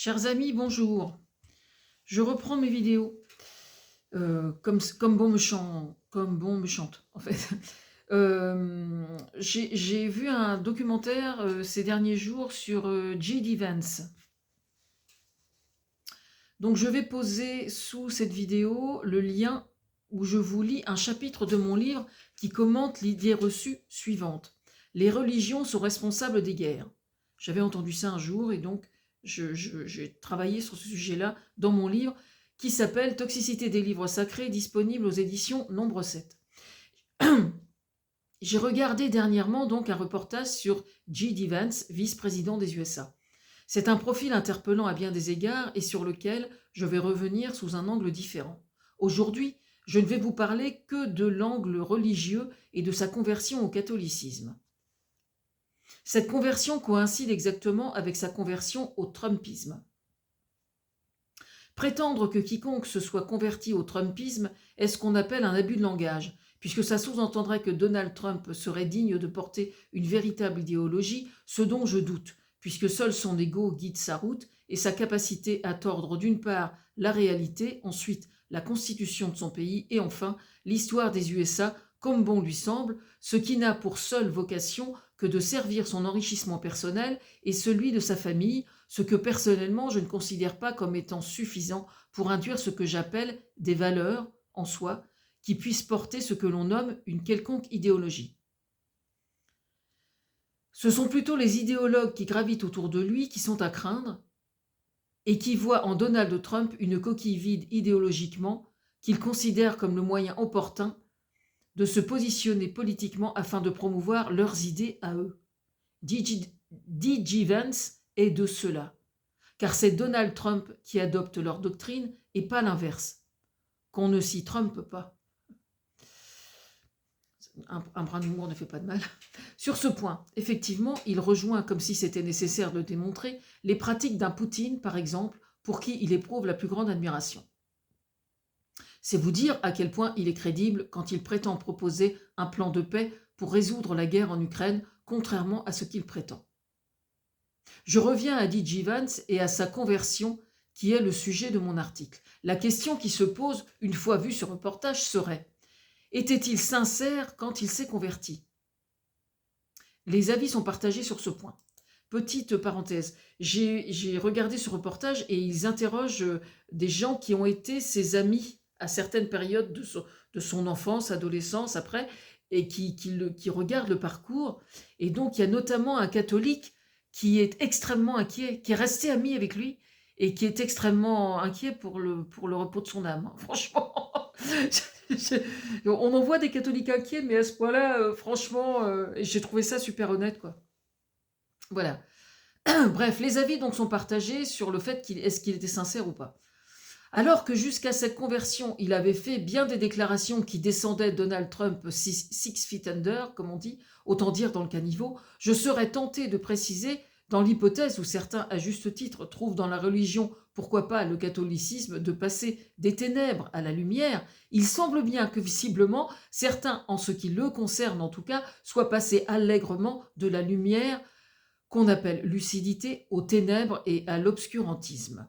Chers amis, bonjour. Je reprends mes vidéos comme bon me chante, en fait. J'ai vu un documentaire ces derniers jours sur J.D. Vance. Donc je vais poser sous cette vidéo le lien où je vous lis un chapitre de mon livre qui commente l'idée reçue suivante. Les religions sont responsables des guerres. J'avais entendu ça un jour et donc j'ai travaillé sur ce sujet-là dans mon livre qui s'appelle Toxicité des livres sacrés, disponible aux éditions Nombre 7. J'ai regardé dernièrement donc un reportage sur J.D. Vance, vice-président des USA. C'est un profil interpellant à bien des égards et sur lequel je vais revenir sous un angle différent. Aujourd'hui, je ne vais vous parler que de l'angle religieux et de sa conversion au catholicisme. Cette conversion coïncide exactement avec sa conversion au Trumpisme. Prétendre que quiconque se soit converti au Trumpisme est ce qu'on appelle un abus de langage, puisque ça sous-entendrait que Donald Trump serait digne de porter une véritable idéologie, ce dont je doute, puisque seul son ego guide sa route et sa capacité à tordre d'une part la réalité, ensuite la constitution de son pays et enfin l'histoire des USA comme bon lui semble, ce qui n'a pour seule vocation que de servir son enrichissement personnel et celui de sa famille, ce que personnellement je ne considère pas comme étant suffisant pour induire ce que j'appelle des valeurs en soi qui puissent porter ce que l'on nomme une quelconque idéologie. Ce sont plutôt les idéologues qui gravitent autour de lui qui sont à craindre et qui voient en Donald Trump une coquille vide idéologiquement qu'ils considèrent comme le moyen opportun de se positionner politiquement afin de promouvoir leurs idées à eux. D.J. Vance est de cela, car c'est Donald Trump qui adopte leur doctrine et pas l'inverse. Qu'on ne s'y trompe pas. Un brin d'humour ne fait pas de mal. Sur ce point, effectivement, il rejoint, comme si c'était nécessaire de le démontrer, les pratiques d'un Poutine, par exemple, pour qui il éprouve la plus grande admiration. C'est vous dire à quel point il est crédible quand il prétend proposer un plan de paix pour résoudre la guerre en Ukraine, contrairement à ce qu'il prétend. Je reviens à D.J. Vance et à sa conversion, qui est le sujet de mon article. La question qui se pose, une fois vu ce reportage, serait: était-il sincère quand il s'est converti? Les avis sont partagés sur ce point. Petite parenthèse, j'ai regardé ce reportage et ils interrogent des gens qui ont été ses amis à certaines périodes de son enfance, adolescence, après, et qui regardent le parcours. Et donc, il y a notamment un catholique qui est extrêmement inquiet, qui est resté ami avec lui et qui est extrêmement inquiet pour le repos de son âme. Franchement, on en voit des catholiques inquiets, mais à ce point-là, franchement, j'ai trouvé ça super honnête, quoi. Voilà. Bref, les avis donc sont partagés sur le fait est-ce qu'il était sincère ou pas. Alors que jusqu'à cette conversion, il avait fait bien des déclarations qui descendaient Donald Trump 6 feet under, comme on dit, autant dire dans le caniveau, je serais tenté de préciser, dans l'hypothèse où certains, à juste titre, trouvent dans la religion, pourquoi pas le catholicisme, de passer des ténèbres à la lumière, il semble bien que visiblement, certains, en ce qui le concerne en tout cas, soient passés allègrement de la lumière qu'on appelle lucidité aux ténèbres et à l'obscurantisme.